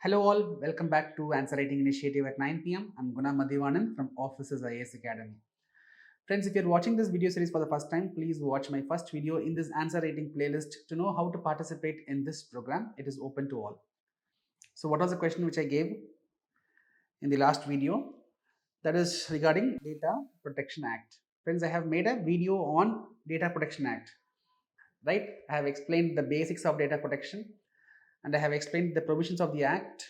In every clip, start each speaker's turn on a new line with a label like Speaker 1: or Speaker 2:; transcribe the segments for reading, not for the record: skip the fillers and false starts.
Speaker 1: Hello all, welcome back to Answer Writing Initiative at 9 p.m. I'm Guna Madhivanan from Offices IAS Academy. Friends, if you're watching this video series for the first time, please watch my first video in this answer writing playlist to know how to participate in this program. It is open to all. So what was the question which I gave in the last video? That is regarding Data Protection Act. Friends, I have made a video on Data Protection Act, right? I have explained the basics of data protection and I have explained the provisions of the act.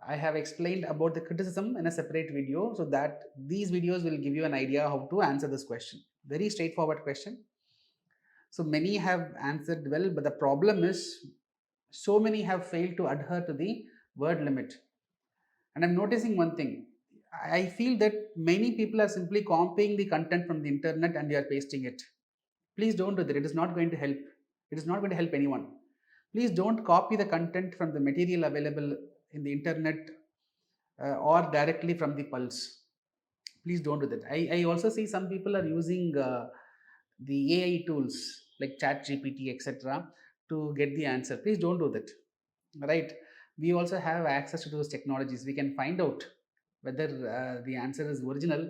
Speaker 1: I have explained about the criticism in a separate video, so that these videos will give you an idea how to answer this question. Very straightforward question. So many have answered well, but the problem is so many have failed to adhere to the word limit. And I'm noticing one thing. I feel that many people are simply copying the content from the internet and they are pasting it. Please don't do that. It is not going to help. It is not going to help anyone. Please don't copy the content from the material available in the internet or directly from the pulse. Please don't do that. I also see some people are using the AI tools like Chat GPT, etc., to get the answer. Please don't do that. Right? We also have access to those technologies. We can find out whether the answer is original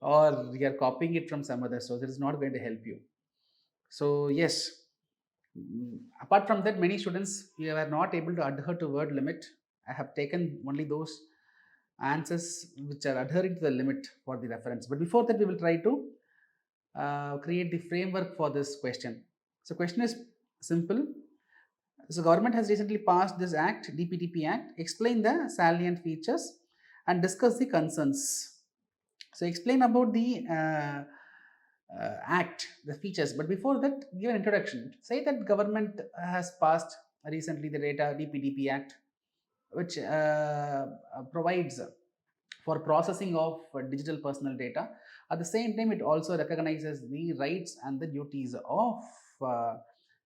Speaker 1: or we are copying it from some other source. It is not going to help you. So yes, apart from that, many students were not able to adhere to word limit. I have taken only those answers which are adhering to the limit for the reference. But before that, we will try to create the framework for this question. So question is simple. So government has recently passed this act, DPTP Act. Explain the salient features and discuss the concerns. So explain about the act, the features. But before that, give an introduction. Say that government has passed recently the data DPDP Act, which provides for processing of digital personal data. At the same time, it also recognizes the rights and the duties of uh,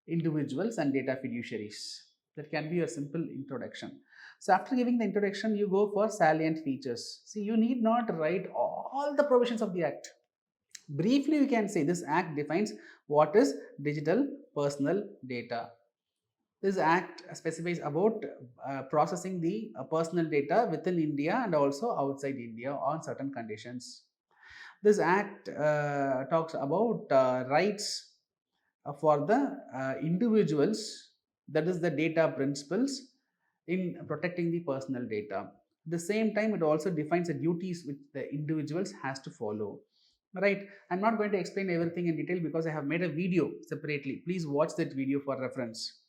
Speaker 1: individuals and data fiduciaries. That can be a simple introduction. So after giving the introduction, you go for salient features. See, you need not write all the provisions of the act. Briefly, we can say this act defines what is digital personal data. This act specifies about processing the personal data within India and also outside India on certain conditions. This act talks about rights for the individuals, that is the data principles in protecting the personal data. At the same time, it also defines the duties which the individuals has to follow. Right, I'm not going to explain everything in detail because I have made a video separately. Please watch that video for reference.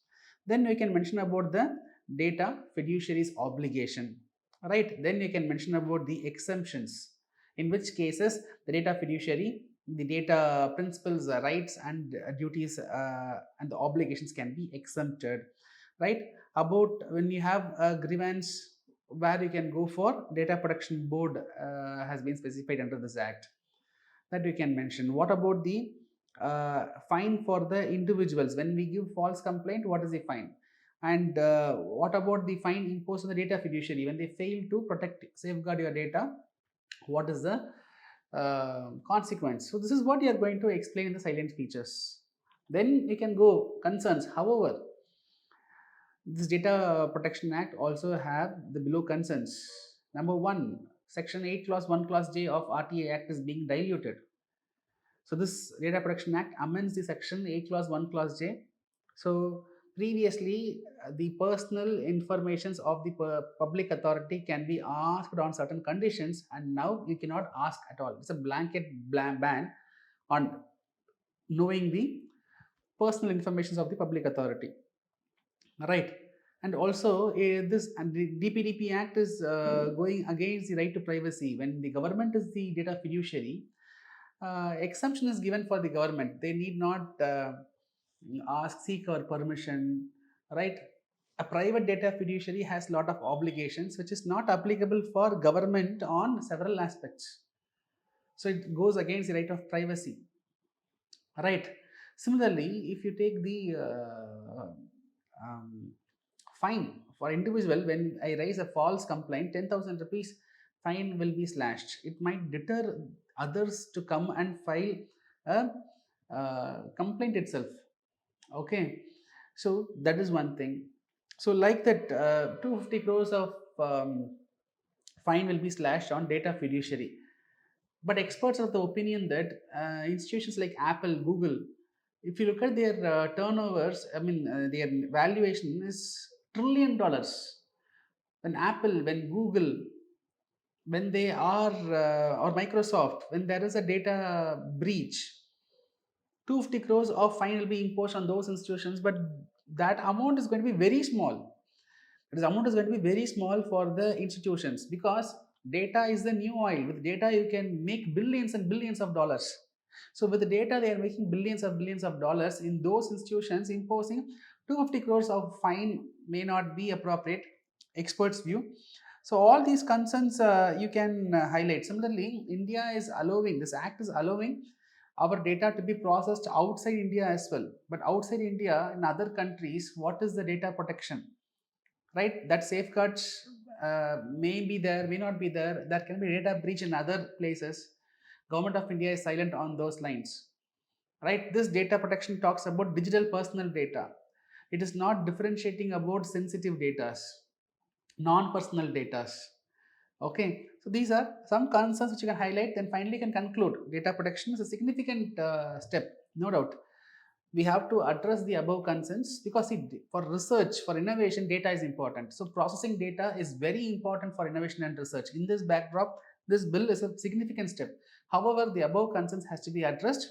Speaker 1: Then we can mention about the data fiduciaries obligation. Right, then you can mention about the exemptions, in which cases the data fiduciary, the data principles, rights and duties and the obligations can be exempted. Right, about when you have a grievance, where you can go for data protection board has been specified under this act, that we can mention. What about the fine for the individuals when we give false complaint? What is the fine? And what about the fine imposed on the data fiduciary when they fail to protect, safeguard your data? What is the consequence? So this is what you are going to explain in the silent features. Then you can go concerns. However, this Data Protection Act also have the below concerns. Number one, Section 8 Clause 1 Clause J of RTA Act is being diluted. So this Data Protection Act amends the Section 8 Clause 1 Clause J. So previously, the personal informations of the public authority can be asked on certain conditions, and now you cannot ask at all. It's a blanket ban on knowing the personal informations of the public authority. Right. And also, this and the DPDP Act is going against the right to privacy. When the government is the data fiduciary, exemption is given for the government. They need not seek our permission, right? A private data fiduciary has a lot of obligations which is not applicable for government on several aspects. So it goes against the right of privacy, right? Similarly, if you take the um, fine for individual, when I raise a false complaint, 10,000 rupees fine will be slashed. It might deter others to come and file a complaint itself. Okay, so that is one thing. So like that, 250 crores of fine will be slashed on data fiduciary. But experts are of the opinion that institutions like Apple, Google, if you look at their turnovers, I mean, their valuation is $1 trillion. When Apple, when Google, when they are, or Microsoft, when there is a data breach, 250 crores of fine will be imposed on those institutions, but that amount is going to be very small. This amount is going to be very small for the institutions because data is the new oil. With data, you can make billions and billions of dollars. So with the data, they are making billions of dollars. In those institutions, imposing 250 crores of fine may not be appropriate. Experts' view. So all these concerns you can highlight. Similarly, India is allowing, this act is allowing our data to be processed outside India as well. But outside India, in other countries, what is the data protection? Right, that safeguards may be there, may not be there. There can be data breach in other places. Government of India is silent on those lines. Right, this data protection talks about digital personal data. It is not differentiating about sensitive data, non-personal data. Okay, so these are some concerns which you can highlight. Then finally, can conclude data protection is a significant step, no doubt. We have to address the above concerns because for research, for innovation, data is important. So processing data is very important for innovation and research. In this backdrop, this bill is a significant step. However, the above concerns has to be addressed.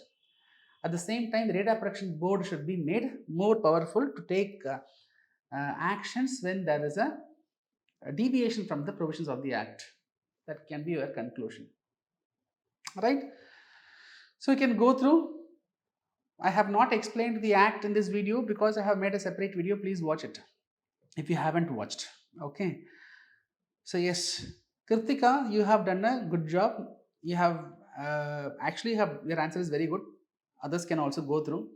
Speaker 1: At the same time, the data protection board should be made more powerful to take actions when there is a deviation from the provisions of the act. That can be your conclusion, right? So you can go through. I have not explained the act in this video because I have made a separate video. Please watch it if you haven't watched. Okay. So yes, Kritika, you have done a good job. You have actually have your answer is very good. Others can also go through.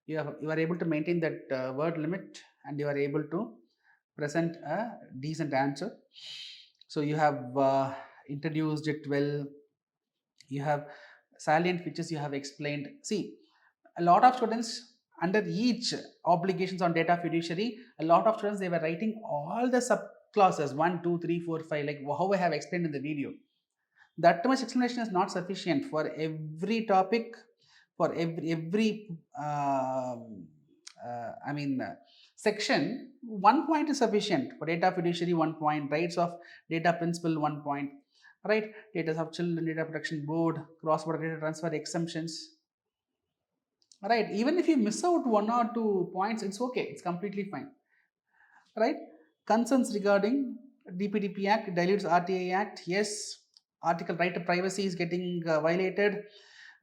Speaker 1: You are able to maintain that word limit, and you are able to present a decent answer. So you have introduced it well. You have salient features you have explained. See, a lot of students under each obligations on data fiduciary, a lot of students they were writing all the sub clauses 1, 2, 3, 4, 5, like how I have explained in the video. That much explanation is not sufficient for every topic, for every I mean section. One point is sufficient for data fiduciary. 1 point, rights of data principle. 1 point, right? Data of children, data protection board, cross border data transfer exemptions. Right, even if you miss out 1 or 2 points, it's okay, it's completely fine. Right, concerns regarding DPDP Act dilutes RTI Act. Yes, article right to privacy is getting violated.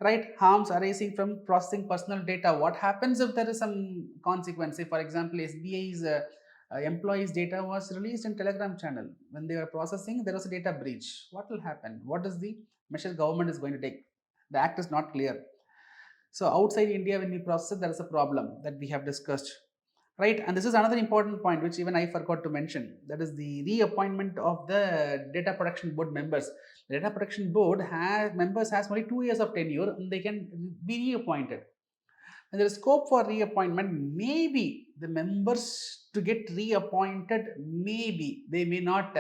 Speaker 1: Right, harms arising from processing personal data. What happens if there is some consequence? Say for example, SBI's employees data was released in Telegram channel. When they were processing, there was a data breach. What will happen? What is the measure government is going to take? The act is not clear. So outside India, when we process, there is a problem that we have discussed, right? And this is another important point which even I forgot to mention. That is the reappointment of the data protection board members. The data protection board has members has only 2 years of tenure, and they can be reappointed. And there is scope for reappointment. Maybe the members to get reappointed, maybe they may not.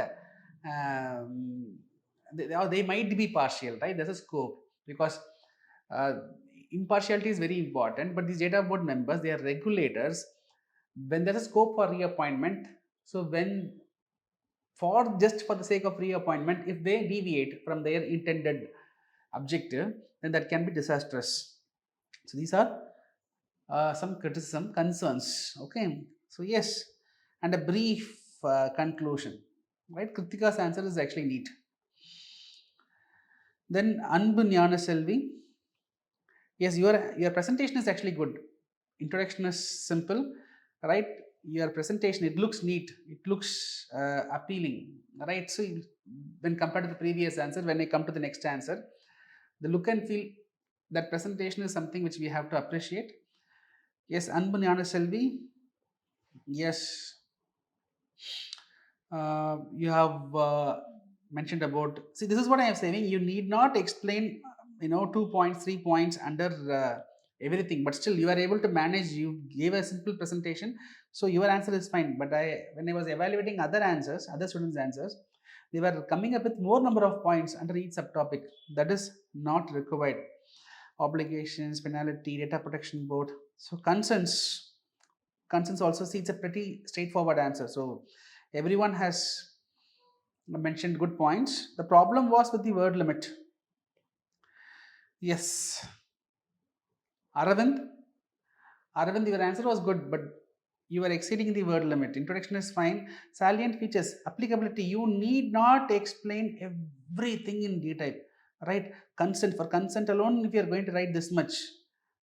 Speaker 1: Or they might be partial, right? There's a scope because uh, impartiality is very important. But these data board members, they are regulators. When there's a scope for reappointment, so when for just for the sake of reappointment, if they deviate from their intended objective, then that can be disastrous. So these are some criticism concerns. Okay, so yes, and a brief conclusion. Right, Kritika's answer is actually neat. Then Anbu Nyana Selvi. Yes, your presentation is actually good. Introduction is simple, right? Your presentation, it looks neat, it looks appealing, right? So when compared to the previous answer, when I come to the next answer, the look and feel, that presentation is something which we have to appreciate. Yes, Anbu Nyana Selvi. Yes, you have mentioned about. See, this is what I am saying. You need not explain, 2 points, 3 points under everything, but still you are able to manage. You gave a simple presentation, so your answer is fine. But when I was evaluating other answers, other students' answers, they were coming up with more number of points under each subtopic. That is not required. Obligations, penalty, data protection board. So concerns also see it's a pretty straightforward answer. So everyone has mentioned good points. The problem was with the word limit. Yes, Aravind, Aravind, your answer was good, but you are exceeding the word limit. Introduction is fine. Salient features, applicability. You need not explain everything in detail, right? Consent, for consent alone, if you are going to write this much,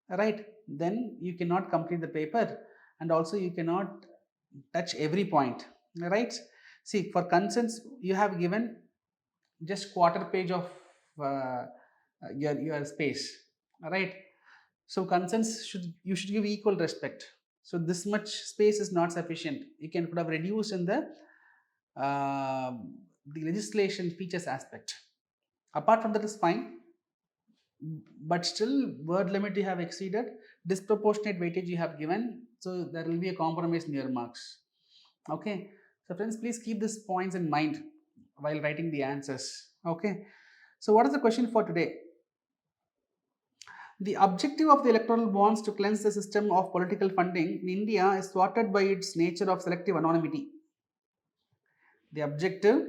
Speaker 1: right, then you cannot complete the paper, and also you cannot touch every point, right? See, for consents, you have given just quarter page of your space, right? So consents you should give equal respect. So this much space is not sufficient. You can could have reduced in the legislation features aspect. Apart from that is fine, but still word limit you have exceeded, disproportionate weightage you have given, so there will be a compromise in your marks. Okay, so friends, please keep these points in mind while writing the answers. Okay, so what is the question for today? The objective of the electoral bonds to cleanse the system of political funding in India is thwarted by its nature of selective anonymity. The objective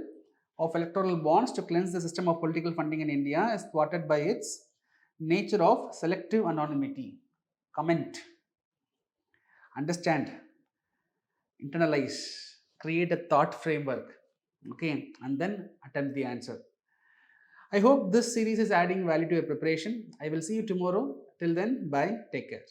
Speaker 1: of electoral bonds to cleanse the system of political funding in India is thwarted by its nature of selective anonymity. Comment, understand, internalize, create a thought framework, okay, and then attempt the answer. I hope this series is adding value to your preparation. I will see you tomorrow. Till then, bye. Take care.